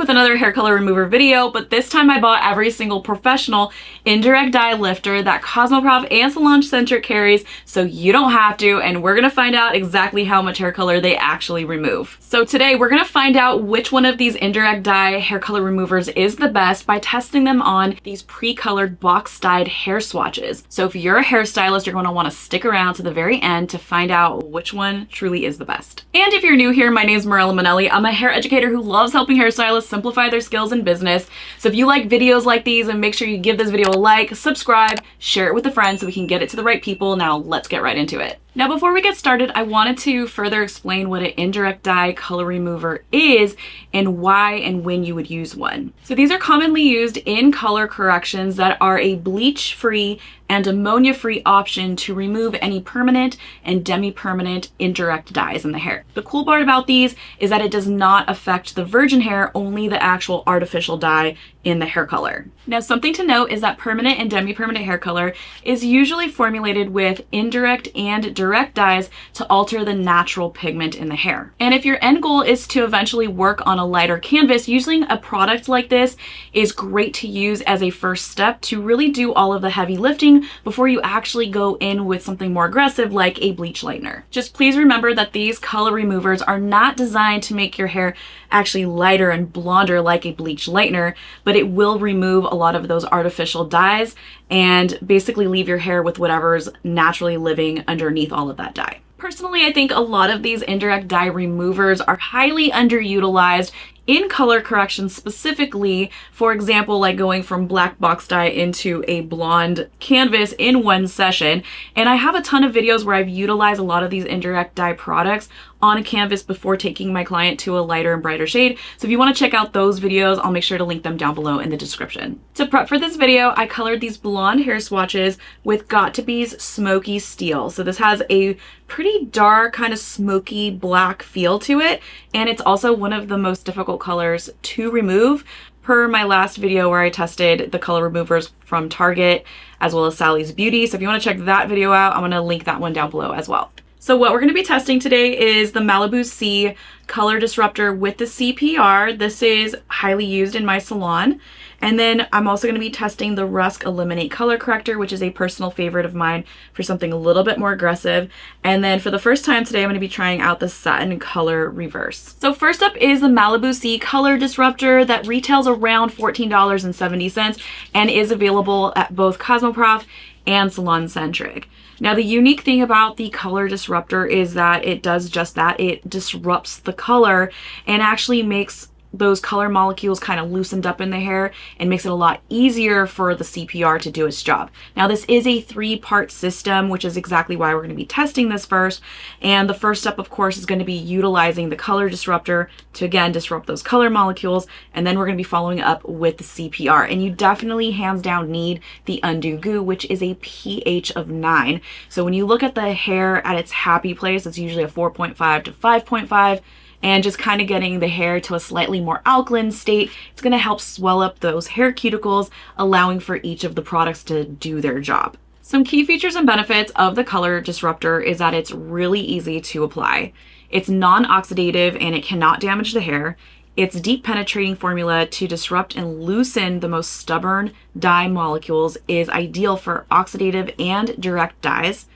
with another hair color remover video, but this time I bought every single professional indirect dye lifter that Cosmoprof and SalonCentric carries, so you don't have to, and we're gonna find out exactly how much hair color they actually remove. So today we're gonna find out which one of these indirect dye hair color removers is the best by testing them on these pre-colored box dyed hair swatches. So if you're a hairstylist, you're gonna wanna stick around to the very end to find out which one truly is the best. And if you're new here, my name is Mirella Manelli. I'm a hair educator who loves helping hairstylists simplify their skills in business. So if you like videos like these, and make sure you give this video a like, subscribe, share it with a friend so we can get it to the right people. Now let's get right into it. Now, before we get started, I wanted to further explain what an indirect dye color remover is and why and when you would use one. So these are commonly used in color corrections that are a bleach-free and ammonia-free option to remove any permanent and demi-permanent indirect dyes in the hair. The cool part about these is that it does not affect the virgin hair, only the actual artificial dye in the hair color. Now, something to note is that permanent and demi-permanent hair color is usually formulated with indirect and direct dyes to alter the natural pigment in the hair. And if your end goal is to eventually work on a lighter canvas, using a product like this is great to use as a first step to really do all of the heavy lifting before you actually go in with something more aggressive like a bleach lightener. Just please remember that these color removers are not designed to make your hair actually lighter and blonder like a bleach lightener, but it will remove a lot of those artificial dyes and basically leave your hair with whatever's naturally living underneath all of that dye. Personally, I think a lot of these indirect dye removers are highly underutilized in color correction, specifically, for example, like going from black box dye into a blonde canvas in one session. And I have a ton of videos where I've utilized a lot of these indirect dye products on a canvas before taking my client to a lighter and brighter shade. So if you want to check out those videos, I'll make sure to link them down below in the description. To prep for this video, I colored these blonde hair swatches with Got2Be's Smoky Steel. So this has a pretty dark, kind of smoky black feel to it, and it's also one of the most difficult colors to remove, per my last video where I tested the color removers from Target as well as Sally's Beauty. So if you want to check that video out, I'm going to link that one down below as well. So what we're going to be testing today is the Malibu C Color Disruptor with the CPR. This is highly used in my salon. And then I'm also going to be testing the Rusk Eliminate Color Corrector, which is a personal favorite of mine for something a little bit more aggressive. And then for the first time today, I'm going to be trying out the Satin Color Reverse. So first up is the Malibu C Color Disruptor that retails around $14.70 and is available at both Cosmoprof and SalonCentric. Now, the unique thing about the color disruptor is that it does just that. It disrupts the color and actually makes those color molecules kind of loosened up in the hair and makes it a lot easier for the CPR to do its job. Now, this is a 3-part system, which is exactly why we're going to be testing this first. And the first step, of course, is going to be utilizing the color disruptor to, again, disrupt those color molecules. And then we're going to be following up with the CPR. And you definitely, hands down, need the Undo Goo, which is a pH of 9. So when you look at the hair at its happy place, it's usually a 4.5 to 5.5. And just kind of getting the hair to a slightly more alkaline state, it's going to help swell up those hair cuticles, allowing for each of the products to do their job. Some key features and benefits of the color disruptor is that it's really easy to apply. It's non-oxidative and it cannot damage the hair. Its deep penetrating formula to disrupt and loosen the most stubborn dye molecules is ideal for oxidative and direct dyes.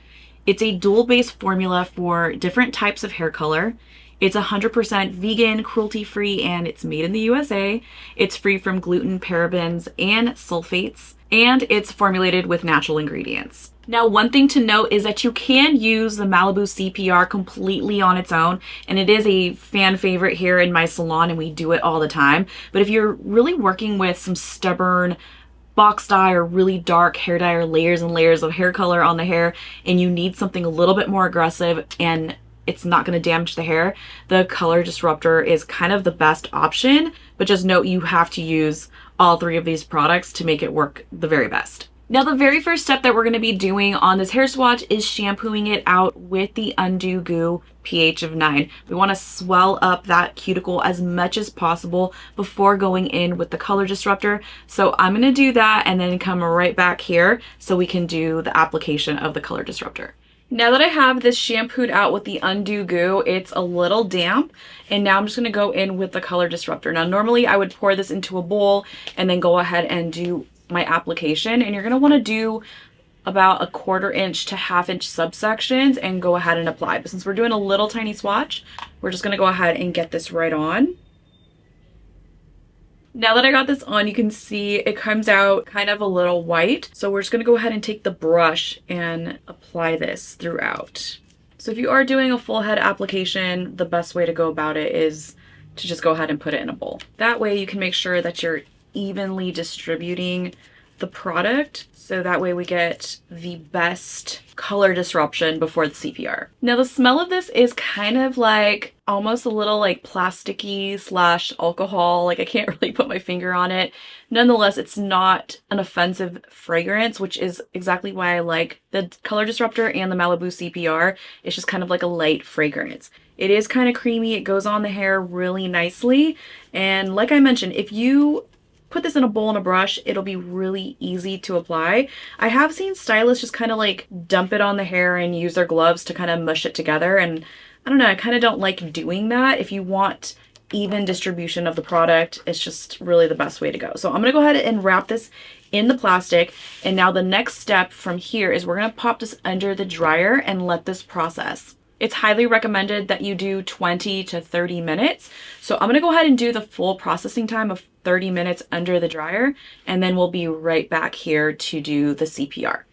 It's a dual-base formula for different types of hair color. It's 100% vegan, cruelty-free, and it's made in the USA. It's free from gluten, parabens, and sulfates, and it's formulated with natural ingredients. Now, one thing to note is that you can use the Malibu CPR completely on its own, and it is a fan favorite here in my salon, and we do it all the time. But if you're really working with some stubborn box dye or really dark hair dye or layers and layers of hair color on the hair, and you need something a little bit more aggressive and it's not going to damage the hair, the color disruptor is kind of the best option. But just note, you have to use all 3 of these products to make it work the very best. Now, the very first step that we're going to be doing on this hair swatch is shampooing it out with the Undo Goo pH of 9. We want to swell up that cuticle as much as possible before going in with the color disruptor. So I'm going to do that and then come right back here so we can do the application of the color disruptor. Now that I have this shampooed out with the Undo Goo, it's a little damp, and now I'm just gonna go in with the color disruptor. Now normally I would pour this into a bowl and then go ahead and do my application, and you're gonna wanna do about a 1/4 inch to 1/2 inch subsections and go ahead and apply. But since we're doing a little tiny swatch, we're just gonna go ahead and get this right on. Now that I got this on, you can see it comes out kind of a little white. So we're just gonna go ahead and take the brush and apply this throughout. So if you are doing a full head application, the best way to go about it is to just go ahead and put it in a bowl. That way you can make sure that you're evenly distributing the product, so that way we get the best color disruption before the CPR. Now the smell of this is kind of like almost a little like plasticky slash alcohol, like I can't really put my finger on it. Nonetheless, it's not an offensive fragrance, which is exactly why I like the color disruptor and the Malibu CPR. It's just kind of like a light fragrance. It is kind of creamy, it goes on the hair really nicely, and like I mentioned, if you put this in a bowl and a brush, it'll be really easy to apply. I have seen stylists just kind of like dump it on the hair and use their gloves to kind of mush it together, and I don't know, I kind of don't like doing that. If you want even distribution of the product, it's just really the best way to go. So I'm gonna go ahead and wrap this in the plastic, and now the next step from here is we're gonna pop this under the dryer and let this process. It's highly recommended that you do 20 to 30 minutes. So I'm gonna go ahead and do the full processing time of 30 minutes under the dryer, and then we'll be right back here to do the CPR.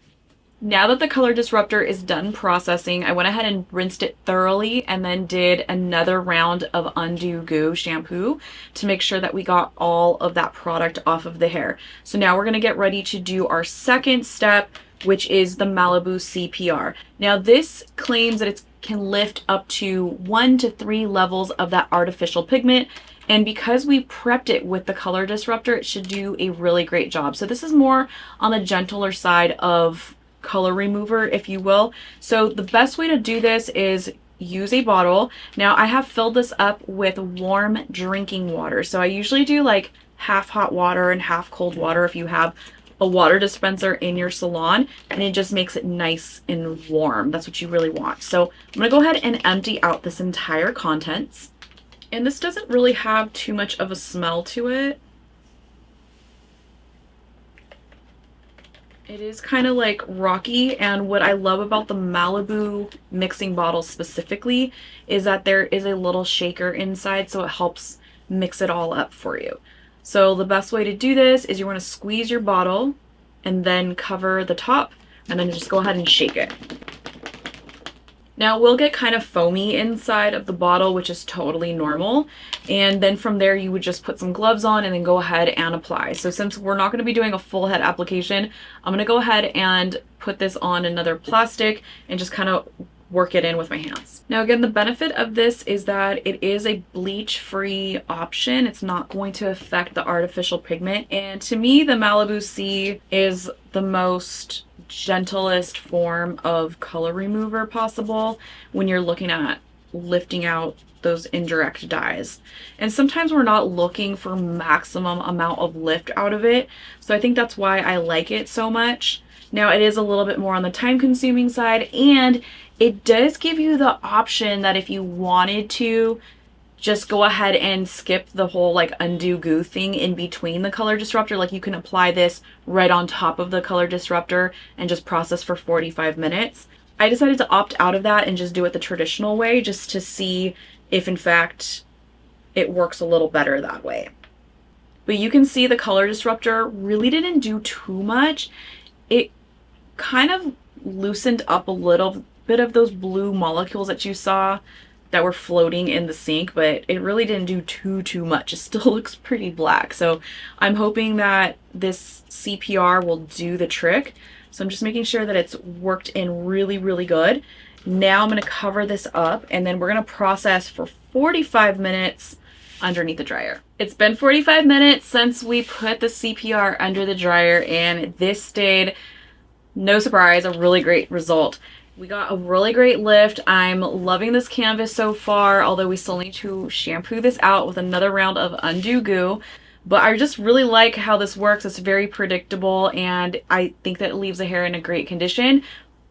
Now that the color disruptor is done processing, I went ahead and rinsed it thoroughly and then did another round of Undo Goo shampoo to make sure that we got all of that product off of the hair. So now we're gonna get ready to do our second step, which is the Malibu CPR. Now this claims that it can lift up to 1 to 3 levels of that artificial pigment. And because we prepped it with the color disruptor, it should do a really great job. So this is more on the gentler side of color remover, if you will. So the best way to do this is use a bottle. Now I have filled this up with warm drinking water. So I usually do like half hot water and half cold water if you have a water dispenser in your salon, and it just makes it nice and warm. That's what you really want. So I'm gonna go ahead and empty out this entire contents. And this doesn't really have too much of a smell to it. It is kind of like rocky, and what I love about the Malibu mixing bottle specifically is that there is a little shaker inside, so it helps mix it all up for you. So the best way to do this is you want to squeeze your bottle and then cover the top, and then just go ahead and shake it. Now it will get kind of foamy inside of the bottle, which is totally normal. And then from there, you would just put some gloves on and then go ahead and apply. So since we're not going to be doing a full head application, I'm going to go ahead and put this on another plastic and just kind of work it in with my hands. Now again, the benefit of this is that it is a bleach-free option. It's not going to affect the artificial pigment. And to me, the Malibu C is the most gentlest form of color remover possible when you're looking at lifting out those indirect dyes. And sometimes we're not looking for maximum amount of lift out of it. So I think that's why I like it so much. Now it is a little bit more on the time consuming side, and it does give you the option that if you wanted to just go ahead and skip the whole like Undo Goo thing in between the color disruptor, like you can apply this right on top of the color disruptor and just process for 45 minutes. I decided to opt out of that and just do it the traditional way, just to see if in fact it works a little better that way. But you can see the color disruptor really didn't do too much. It kind of loosened up a little bit of those blue molecules that you saw that were floating in the sink, but it really didn't do too much. It still looks pretty black. So I'm hoping that this CPR will do the trick. So I'm just making sure that it's worked in really good. Now I'm going to cover this up, and then we're going to process for 45 minutes underneath the dryer. It's been 45 minutes since we put the CPR under the dryer, and this stayed, no surprise, a really great result. We got a really great lift. I'm loving this canvas so far, although we still need to shampoo this out with another round of Undo Goo. But I just really like how this works. It's very predictable, and I think that it leaves the hair in a great condition.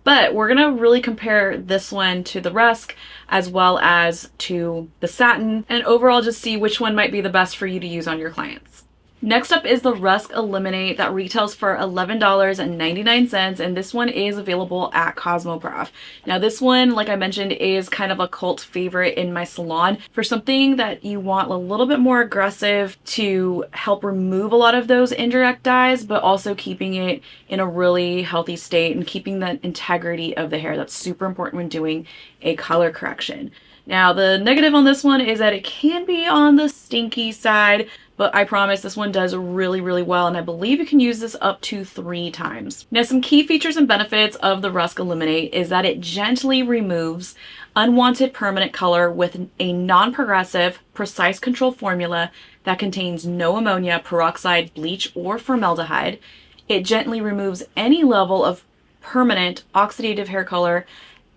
But we're gonna really compare this one to the Rusk as well as to the Satin, and overall just see which one might be the best for you to use on your clients. Next up is the Rusk Eliminate that retails for $11.99, and this one is available at Cosmoprof. Now this one, like I mentioned, is kind of a cult favorite in my salon for something that you want a little bit more aggressive to help remove a lot of those indirect dyes, but also keeping it in a really healthy state and keeping the integrity of the hair. That's super important when doing a color correction. Now the negative on this one is that it can be on the stinky side, but I promise this one does really, really well, and I believe you can use this up to 3 times. Now, some key features and benefits of the Rusk Eliminate is that it gently removes unwanted permanent color with a non-progressive, precise control formula that contains no ammonia, peroxide, bleach, or formaldehyde. It gently removes any level of permanent oxidative hair color,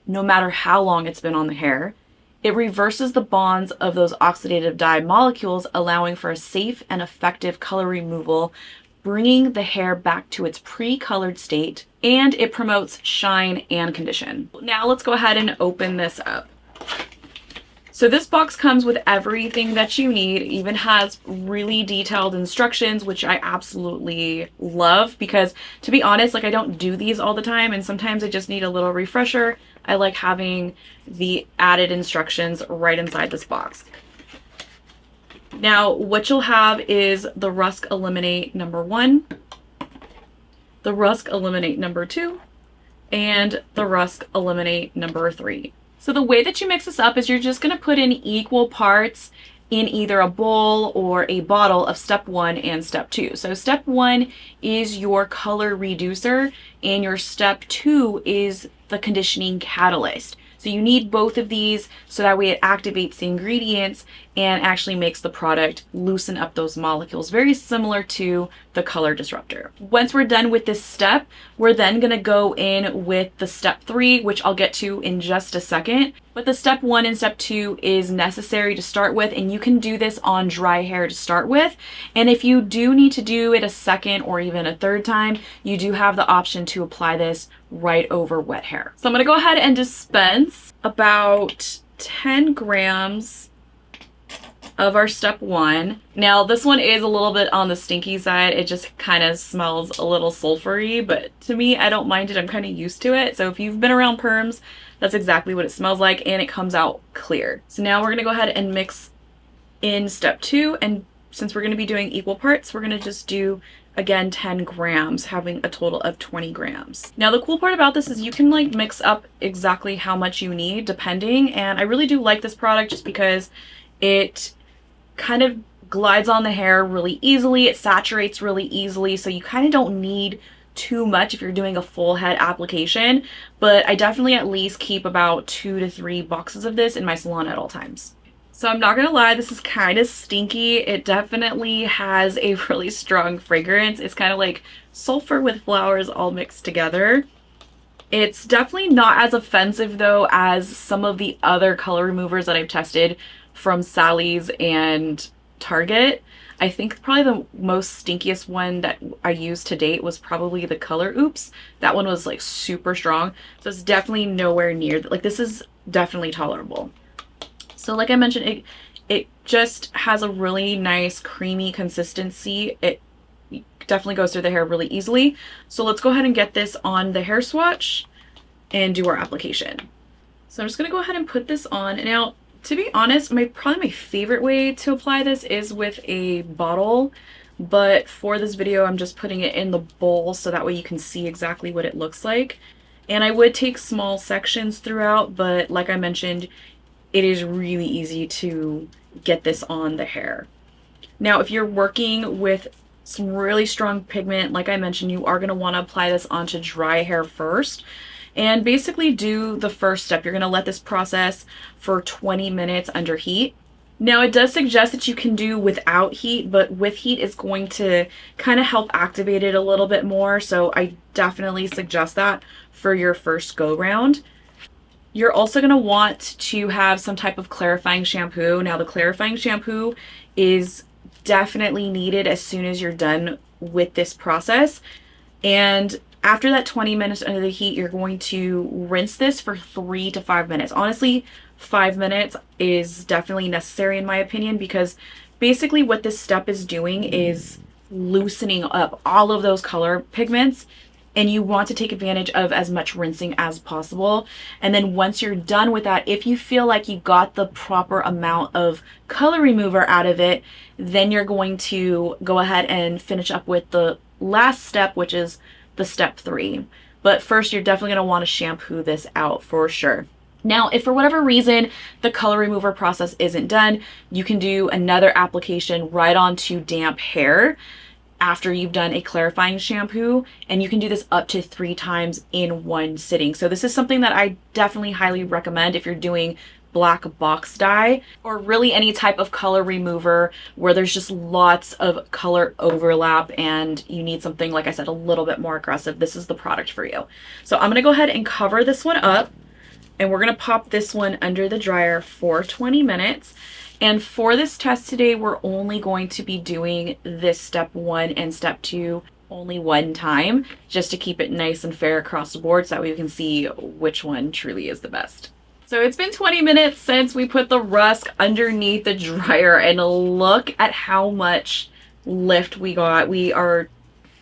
no matter how long it's been on the hair. It reverses the bonds of those oxidative dye molecules, allowing for a safe and effective color removal, bringing the hair back to its pre-colored state, and it promotes shine and condition. Now let's go ahead and open this up. So this box comes with everything that you need. It even has really detailed instructions, which I absolutely love because, to be honest, like I don't do these all the time, and sometimes I just need a little refresher. I like having the added instructions right inside this box. Now, what you'll have is the Rusk Eliminate number 1, the Rusk Eliminate number 2, and the Rusk Eliminate number 3. So the way that you mix this up is you're just going to put in equal parts in either a bowl or a bottle of step 1 and step 2. So step 1 is your color reducer, and your step 2 is the conditioning catalyst. So you need both of these so that way it activates the ingredients and actually makes the product loosen up those molecules, very similar to the color disruptor. Once we're done with this step, we're then going to go in with the step 3, which I'll get to in just a second. But the step 1 and step 2 is necessary to start with, and you can do this on dry hair to start with. And if you do need to do it a second or even a third time, you do have the option to apply this right over wet hair. So I'm going to go ahead and dispense about 10 grams of our step 1. Now this one is a little bit on the stinky side. It just kind of smells a little sulfury, but to me, I don't mind it. I'm kind of used to it. So if you've been around perms, that's exactly what it smells like, and it comes out clear. So now we're going to go ahead and mix in step 2, and since we're going to be doing equal parts, we're going to just do again 10 grams, having a total of 20 grams. Now the cool part about this is you can like mix up exactly how much you need depending, and I really do like this product just because it kind of glides on the hair really easily, it saturates really easily, so you kind of don't need too much if you're doing a full head application, but I definitely at least keep about 2 to 3 boxes of this in my salon at all times. So I'm not gonna lie, this is kind of stinky. It definitely has a really strong fragrance. It's kind of like sulfur with flowers all mixed together. It's definitely not as offensive though as some of the other color removers that I've tested from Sally's and Target. I think probably the most stinkiest one that I used to date was probably the Color Oops. That one was like super strong. So it's definitely nowhere near, like this is definitely tolerable. So like I mentioned, it just has a really nice creamy consistency. It definitely goes through the hair really easily. So let's go ahead and get this on the hair swatch and do our application. So I'm just gonna go ahead and put this on. Now, to be honest, probably my favorite way to apply this is with a bottle, but for this video, I'm just putting it in the bowl so that way you can see exactly what it looks like. And I would take small sections throughout, but like I mentioned, it is really easy to get this on the hair. Now, if you're working with some really strong pigment, like I mentioned, you are going to want to apply this onto dry hair first. And basically do the first step. You're going to let this process for 20 minutes under heat. Now it does suggest that you can do without heat, but with heat it's going to kind of help activate it a little bit more. So I definitely suggest that for your first go round. You're also going to want to have some type of clarifying shampoo. Now the clarifying shampoo is definitely needed as soon as you're done with this process. And After that 20 minutes under the heat, you're going to rinse this for 3 to 5 minutes. Honestly, 5 minutes is definitely necessary in my opinion, because basically what this step is doing is loosening up all of those color pigments, and you want to take advantage of as much rinsing as possible. And then once you're done with that, if you feel like you got the proper amount of color remover out of it, then you're going to go ahead and finish up with the last step, which is the step 3. But first, you're definitely going to want to shampoo this out for sure. Now, if for whatever reason the color remover process isn't done, you can do another application right onto damp hair after you've done a clarifying shampoo, and you can do this up to 3 times in one sitting. So this is something that I definitely highly recommend if you're doing black box dye or really any type of color remover where there's just lots of color overlap and you need something, like I said, a little bit more aggressive. This is the product for you. So I'm gonna go ahead and cover this one up, and we're gonna pop this one under the dryer for 20 minutes. And for this test today, we're only going to be doing this step 1 and step 2 only one time, just to keep it nice and fair across the board, so that way we can see which one truly is the best. So it's been 20 minutes since we put the rusk underneath the dryer, and look at how much lift we got. We are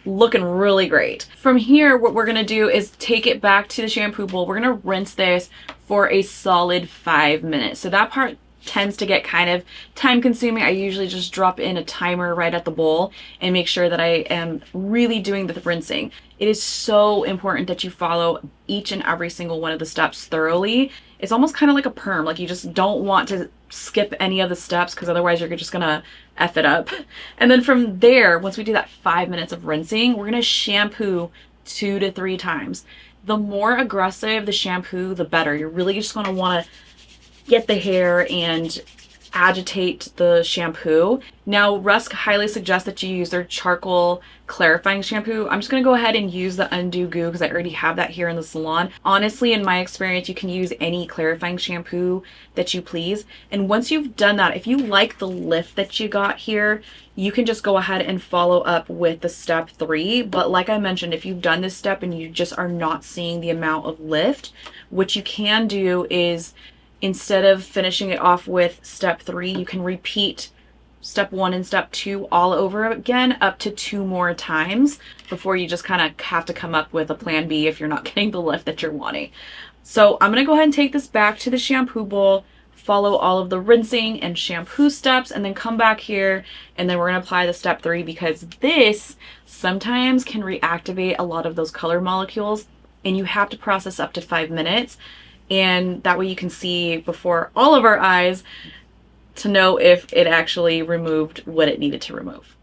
looking really great. From here, what we're gonna do is take it back to the shampoo bowl. We're gonna rinse this for a solid 5 minutes. So that part tends to get kind of time consuming. I usually just drop in a timer right at the bowl and make sure that I am really doing the rinsing. It is so important that you follow each and every single one of the steps thoroughly. It's almost kind of like a perm. Like, you just don't want to skip any of the steps, because otherwise you're just gonna F it up. And then from there, once we do that 5 minutes of rinsing, we're gonna shampoo 2 to 3 times. The more aggressive the shampoo, the better. You're really just gonna wanna get the hair and agitate the shampoo. Now, Rusk highly suggests that you use their charcoal clarifying shampoo. I'm just gonna go ahead and use the Undo Goo because I already have that here in the salon. Honestly, in my experience, you can use any clarifying shampoo that you please. And once you've done that, if you like the lift that you got here, you can just go ahead and follow up with the step 3. But like I mentioned, if you've done this step and you just are not seeing the amount of lift, what you can do is, instead of finishing it off with step 3, you can repeat step 1 and step 2 all over again up to 2 more times before you just kind of have to come up with a plan B if you're not getting the lift that you're wanting. So I'm going to go ahead and take this back to the shampoo bowl, follow all of the rinsing and shampoo steps, and then come back here, and then we're going to apply the step 3, because this sometimes can reactivate a lot of those color molecules, and you have to process up to 5 minutes. And that way you can see before all of our eyes to know if it actually removed what it needed to remove.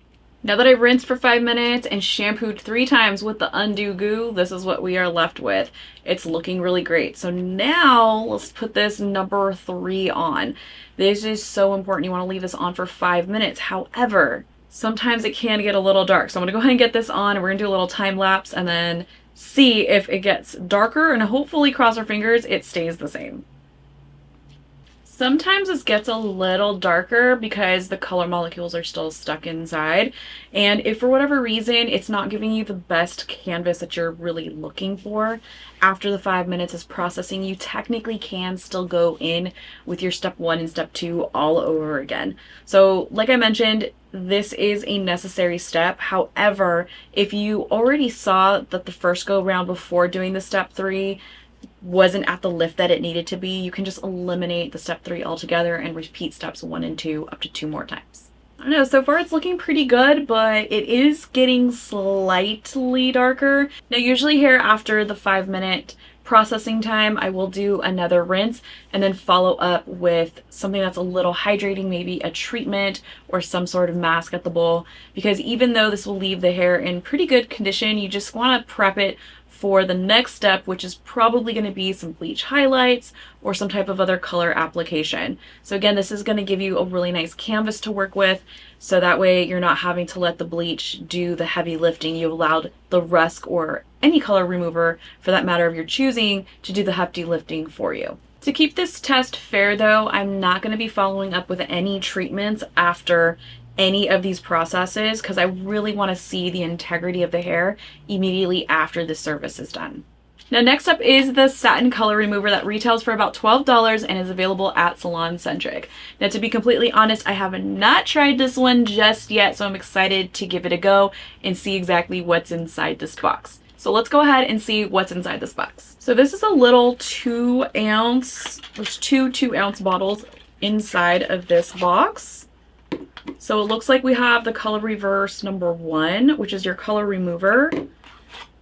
Now that I've rinsed for 5 minutes and shampooed 3 times with the Undo Goo, this is what we are left with. It's looking really great. So now let's put this number 3 on. This is so important. You want to leave this on for 5 minutes. However, sometimes it can get a little dark. So I'm gonna go ahead and get this on, and we're gonna do a little time lapse and then see if it gets darker, and hopefully, cross our fingers, it stays the same. Sometimes this gets a little darker because the color molecules are still stuck inside, and if for whatever reason it's not giving you the best canvas that you're really looking for after the 5 minutes is processing, you technically can still go in with your step 1 and step 2 all over again. So like I mentioned, this is a necessary step. However, if you already saw that the first go round before doing the step 3 wasn't at the lift that it needed to be, you can just eliminate the step 3 altogether and repeat steps 1 and 2 up to 2 more times. I don't know, so far it's looking pretty good, but it is getting slightly darker. Now, usually here after the 5 minute processing time, I will do another rinse and then follow up with something that's a little hydrating, maybe a treatment or some sort of mask at the bowl, because even though this will leave the hair in pretty good condition, you just want to prep it for the next step, which is probably going to be some bleach highlights or some type of other color application. So again, this is going to give you a really nice canvas to work with, so that way you're not having to let the bleach do the heavy lifting. You've allowed the Rusk or any color remover, for that matter of your choosing, to do the hefty lifting for you. To keep this test fair though, I'm not going to be following up with any treatments after any of these processes because I really want to see the integrity of the hair immediately after the service is done. Now next up is the satin color remover that retails for about $12 and is available at SalonCentric. Now to be completely honest, I have not tried this one just yet, so I'm excited to give it a go and see exactly what's inside this box. So let's go ahead and see what's inside this box. So this is a little 2 ounce, there's two 2-ounce bottles inside of this box. So it looks like we have the color reverse number 1, which is your color remover.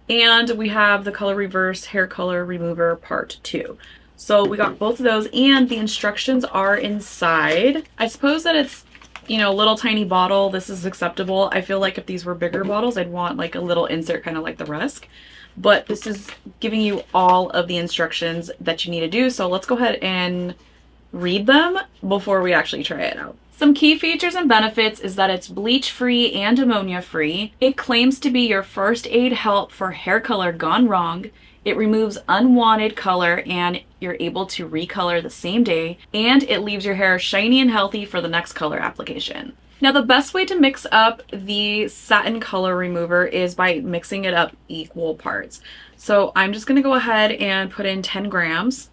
And we have the color reverse hair color remover part 2. So we got both of those and the instructions are inside. I suppose that it's, you know, a little tiny bottle. This is acceptable. I feel like if these were bigger bottles, I'd want like a little insert kind of like the Rusk. But this is giving you all of the instructions that you need to do. So let's go ahead and read them before we actually try it out. Some key features and benefits is that it's bleach-free and ammonia-free. It claims to be your first aid help for hair color gone wrong. It removes unwanted color and you're able to recolor the same day. And it leaves your hair shiny and healthy for the next color application. Now the best way to mix up the satin color remover is by mixing it up equal parts. So I'm just gonna go ahead and put in 10 grams.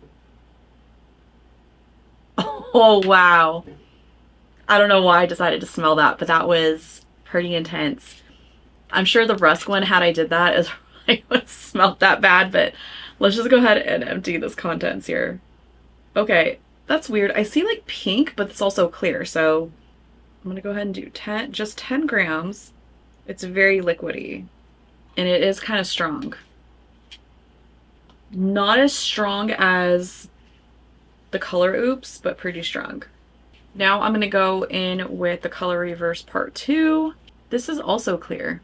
Oh, wow. I don't know why I decided to smell that, but that was pretty intense. I'm sure the Rusk one, had I did that, it would have smelled that bad, but let's just go ahead and empty this contents here. Okay, that's weird. I see like pink, but it's also clear, so I'm gonna go ahead and do just 10 grams. It's very liquidy, and it is kind of strong. Not as strong as the Color Oops, but pretty strong. Now I'm going to go in with the color reverse part 2. This is also clear.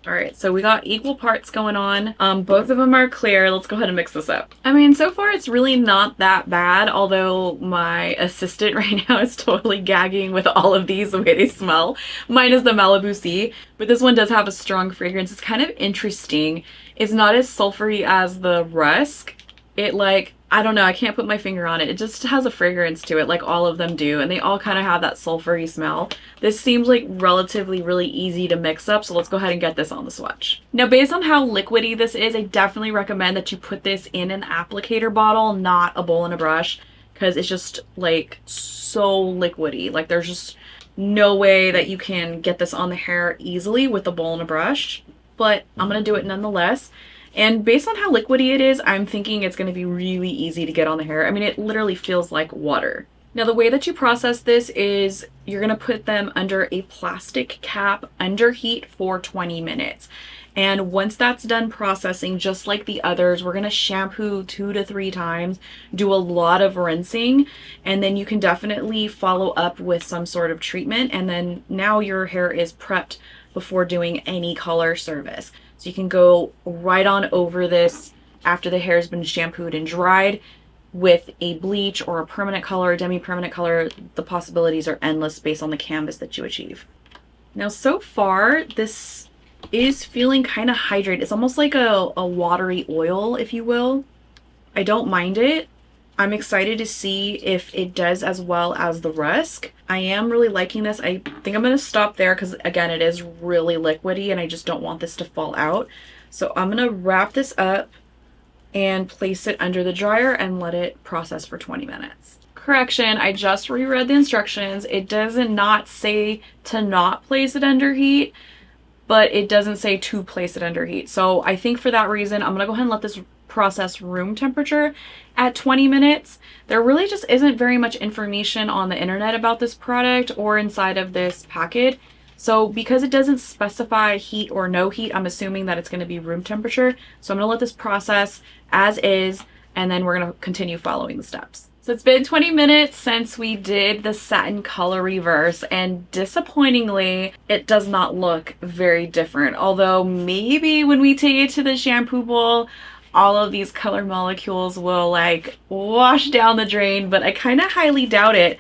All right, so we got equal parts going on. Both of them are clear. Let's go ahead and mix this up. I mean, so far it's really not that bad, although my assistant right now is totally gagging with all of these, the way they smell. Mine is the Malibu Sea, but this one does have a strong fragrance. It's kind of interesting. It's not as sulfury as the Rusk. It like, I don't know, I can't put my finger on it. It just has a fragrance to it like all of them do, and they all kind of have that sulfury smell. This seems like relatively really easy to mix up, so let's go ahead and get this on the swatch. Now based on how liquidy this is, I definitely recommend that you put this in an applicator bottle, not a bowl and a brush, because it's just like so liquidy. Like there's just no way that you can get this on the hair easily with a bowl and a brush, but I'm gonna do it nonetheless. And based on how liquidy it is, I'm thinking it's going to be really easy to get on the hair. I mean, it literally feels like water. Now, the way that you process this is you're going to put them under a plastic cap under heat for 20 minutes. And once that's done processing, just like the others, we're going to shampoo 2 to 3 times, do a lot of rinsing, and then you can definitely follow up with some sort of treatment. And then now your hair is prepped before doing any color service. So you can go right on over this after the hair has been shampooed and dried with a bleach or a permanent color, demi-permanent color. The possibilities are endless based on the canvas that you achieve. Now, so far, this is feeling kind of hydrated. It's almost like a watery oil, if you will. I don't mind it. I'm excited to see if it does as well as the Rusk. I am really liking this. I think I'm going to stop there because, again, it is really liquidy and I just don't want this to fall out. So I'm going to wrap this up and place it under the dryer and let it process for 20 minutes. Correction, I just reread the instructions. It does not say to not place it under heat, but it doesn't say to place it under heat. So I think for that reason, I'm going to go ahead and let this process room temperature at 20 minutes. There really just isn't very much information on the internet about this product or inside of this packet. So because it doesn't specify heat or no heat, I'm assuming that it's going to be room temperature. So I'm going to let this process as is, and then we're going to continue following the steps. So it's been 20 minutes since we did the satin color reverse, and disappointingly, it does not look very different. Although maybe when we take it to the shampoo bowl, all of these color molecules will like wash down the drain, but I kind of highly doubt it.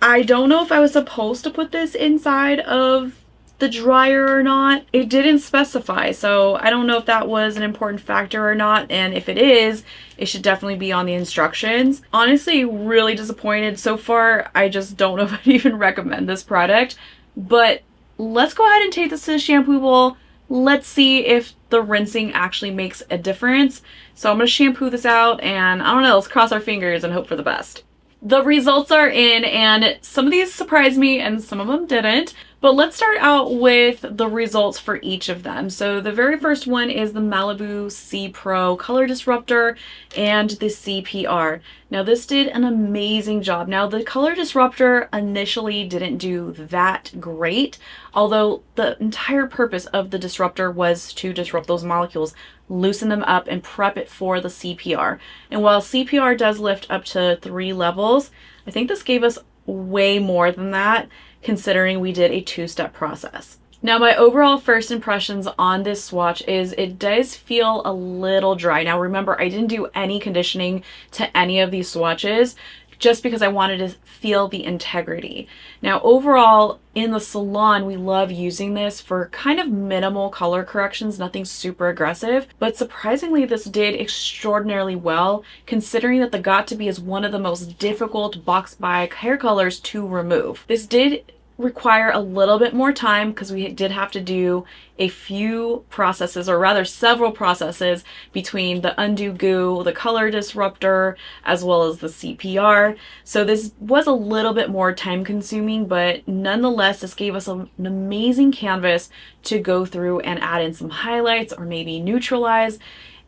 I don't know if I was supposed to put this inside of the dryer or not. It didn't specify, so I don't know if that was an important factor or not, and if it is, it should definitely be on the instructions. Honestly, really disappointed. So far, I just don't know if I'd even recommend this product, but let's go ahead and take this to the shampoo bowl. Let's see if the rinsing actually makes a difference. So I'm gonna shampoo this out and I don't know, let's cross our fingers and hope for the best. The results are in and some of these surprised me and some of them didn't. But let's start out with the results for each of them. So the very first one is the Malibu C Pro Color Disruptor and the CPR. Now this did an amazing job. Now the Color Disruptor initially didn't do that great, although the entire purpose of the disruptor was to disrupt those molecules, loosen them up, and prep it for the CPR. And while CPR does lift up to 3 levels, I think this gave us way more than that, considering we did a 2-step process. Now my overall first impressions on this swatch is it does feel a little dry. Now remember, I didn't do any conditioning to any of these swatches just because I wanted to feel the integrity. Now overall in the salon, we love using this for kind of minimal color corrections, nothing super aggressive, but surprisingly this did extraordinarily well considering that the Got To Be is one of the most difficult box buy hair colors to remove. This did require a little bit more time because we did have to do a few processes, or rather several processes, between the undo goo, the color disruptor, as well as the CPR. So this was a little bit more time consuming, but nonetheless this gave us an amazing canvas to go through and add in some highlights or maybe neutralize.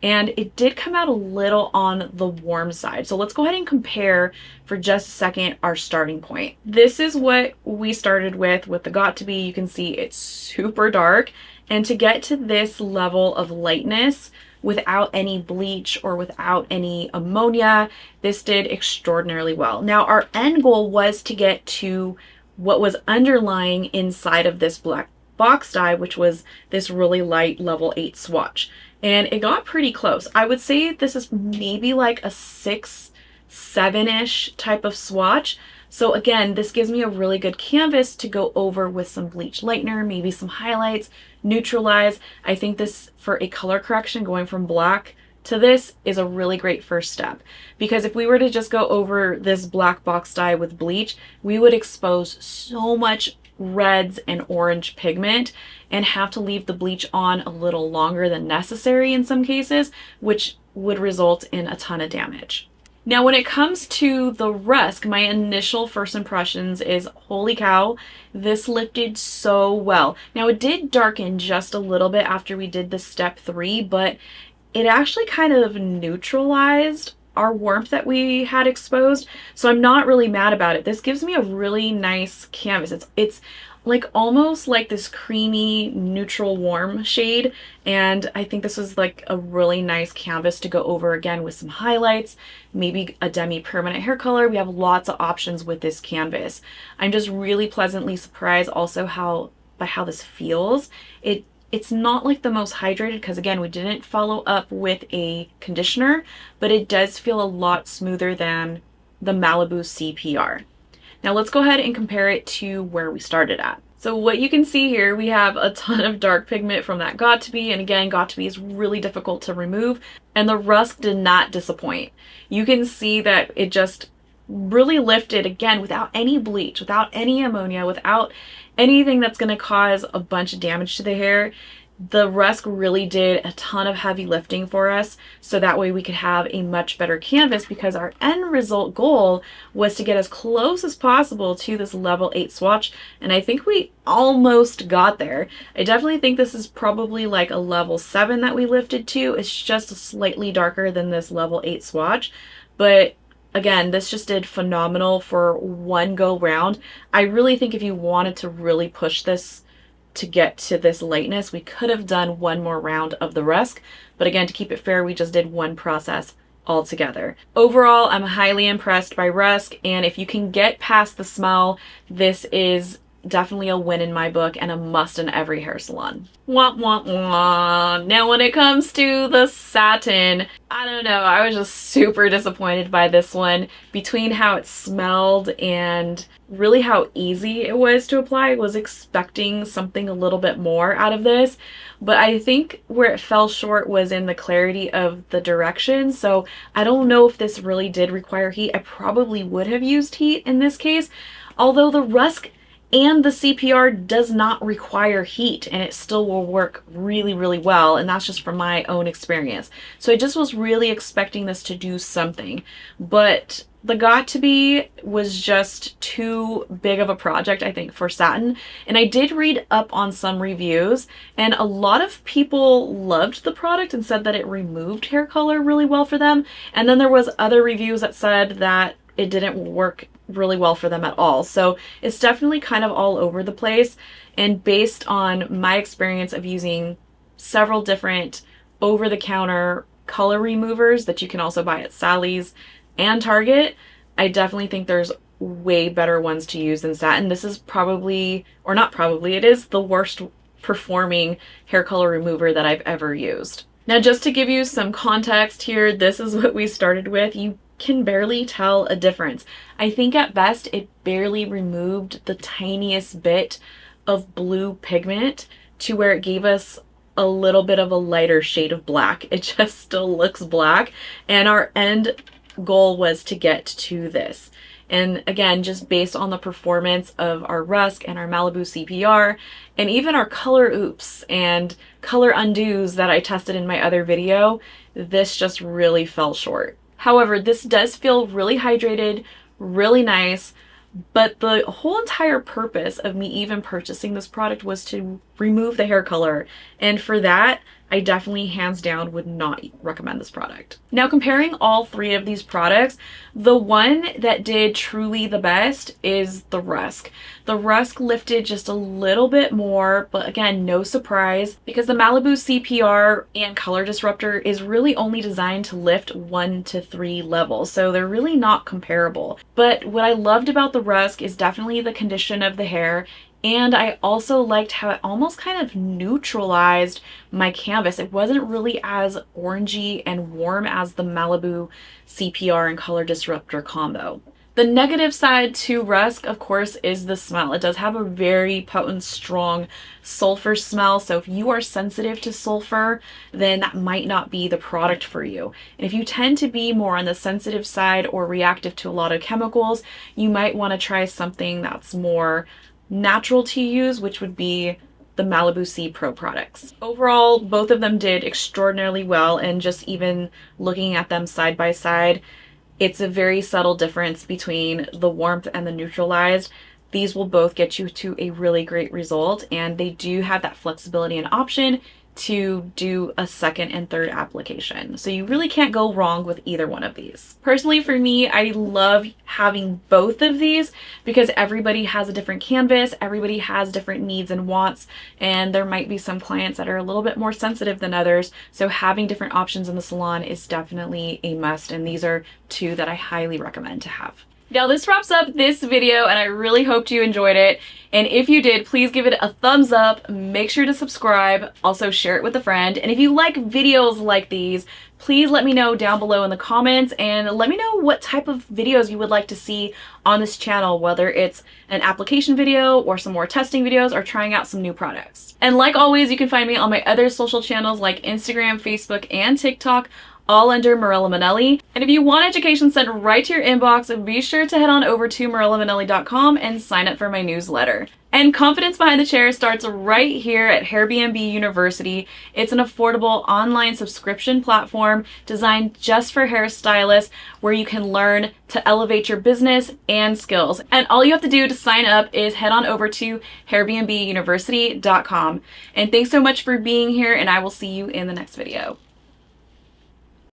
And it did come out a little on the warm side. So let's go ahead and compare for just a second our starting point. This is what we started with the Got To Be. You can see it's super dark. And to get to this level of lightness without any bleach or without any ammonia, this did extraordinarily well. Now our end goal was to get to what was underlying inside of this black box dye, which was this really light level 8 swatch. And it got pretty close. I would say this is maybe like a 6, 7-ish type of swatch. So again, this gives me a really good canvas to go over with some bleach lightener, maybe some highlights, neutralize. I think this, for a color correction, going from black to this is a really great first step. Because if we were to just go over this black box dye with bleach, we would expose so much reds and orange pigment and have to leave the bleach on a little longer than necessary in some cases, which would result in a ton of damage. Now when it comes to the Rusk, my initial first impressions is, holy cow, this lifted so well. Now it did darken just a little bit after we did the step 3, but it actually kind of neutralized our warmth that we had exposed, so I'm not really mad about it. This gives me a really nice canvas. It's like almost like this creamy neutral warm shade, and I think this is like a really nice canvas to go over again with some highlights, maybe a demi permanent hair color. We have lots of options with this canvas. I'm just really pleasantly surprised also by how this feels. It's not like the most hydrated because again, we didn't follow up with a conditioner, but it does feel a lot smoother than the Malibu CPR. Now let's go ahead and compare it to where we started at. So what you can see here, we have a ton of dark pigment from that Got To Be, and again, Got To Be is really difficult to remove, and the Rusk did not disappoint. You can see that it just really lifted, again, without any bleach, without any ammonia, without anything that's going to cause a bunch of damage to the hair. The Rusk really did a ton of heavy lifting for us, so that way we could have a much better canvas, because our end result goal was to get as close as possible to this level 8 swatch, and I think we almost got there. I definitely think this is probably like a level 7 that we lifted to. It's just slightly darker than this level 8 swatch, but again, this just did phenomenal for one go round. I really think if you wanted to really push this to get to this lightness, we could have done one more round of the Rusk, but again, to keep it fair, we just did one process altogether. Overall, I'm highly impressed by Rusk, and if you can get past the smell, this is definitely a win in my book and a must in every hair salon. Wah, wah, wah. Now when it comes to the satin, I don't know, I was just super disappointed by this one. Between how it smelled and really how easy it was to apply, I was expecting something a little bit more out of this. But I think where it fell short was in the clarity of the direction. So I don't know if this really did require heat. I probably would have used heat in this case, although the Rusk and the CPR does not require heat and it still will work really, really well. And that's just from my own experience. So I just was really expecting this to do something, but the Got2b was just too big of a project, I think, for satin. And I did read up on some reviews and a lot of people loved the product and said that it removed hair color really well for them. And then there was other reviews that said that it didn't work really well for them at all. So it's definitely kind of all over the place. And based on my experience of using several different over-the-counter color removers that you can also buy at Sally's and Target, I definitely think there's way better ones to use than satin. This is probably, or not probably, it is the worst performing hair color remover that I've ever used. Now, just to give you some context here, this is what we started with. You can barely tell a difference. I think at best it barely removed the tiniest bit of blue pigment to where it gave us a little bit of a lighter shade of black. It just still looks black, and our end goal was to get to this. And again, just based on the performance of our Rusk and our Malibu CPR and even our color oops and color undos that I tested in my other video, this just really fell short. However, this does feel really hydrated, really nice, but the whole entire purpose of me even purchasing this product was to remove the hair color. And for that, I definitely hands down would not recommend this product. Now, comparing all three of these products, the one that did truly the best is the Rusk. The Rusk lifted just a little bit more, but again, no surprise, because the Malibu CPR and Color Disruptor is really only designed to lift 1 to 3 levels, so they're really not comparable. But what I loved about the Rusk is definitely the condition of the hair. And I also liked how it almost kind of neutralized my canvas. It wasn't really as orangey and warm as the Malibu CPR and Color Disruptor combo. The negative side to Rusk, of course, is the smell. It does have a very potent, strong sulfur smell. So if you are sensitive to sulfur, then that might not be the product for you. And if you tend to be more on the sensitive side or reactive to a lot of chemicals, you might want to try something that's more natural to use, which would be the Malibu C Pro products. Overall, both of them did extraordinarily well, and just even looking at them side by side, it's a very subtle difference between the warmth and the neutralized. These will both get you to a really great result, and they do have that flexibility and option to do a second and third application. So you really can't go wrong with either one of these. Personally, for me, I love having both of these because everybody has a different canvas, everybody has different needs and wants, and there might be some clients that are a little bit more sensitive than others. So having different options in the salon is definitely a must, and these are two that I highly recommend to have. Now, this wraps up this video, and I really hoped you enjoyed it. And if you did, please give it a thumbs up, make sure to subscribe, also share it with a friend. And if you like videos like these, please let me know down below in the comments, and let me know what type of videos you would like to see on this channel, whether it's an application video or some more testing videos or trying out some new products. And like always, you can find me on my other social channels like Instagram, Facebook, and TikTok, all under Mirella Manelli. And if you want education sent right to your inbox, be sure to head on over to MirellaManelli.com and sign up for my newsletter. And confidence behind the chair starts right here at Airbnb University. It's an affordable online subscription platform designed just for hairstylists, where you can learn to elevate your business and skills. And all you have to do to sign up is head on over to airbnbuniversity.com. And thanks so much for being here, and I will see you in the next video.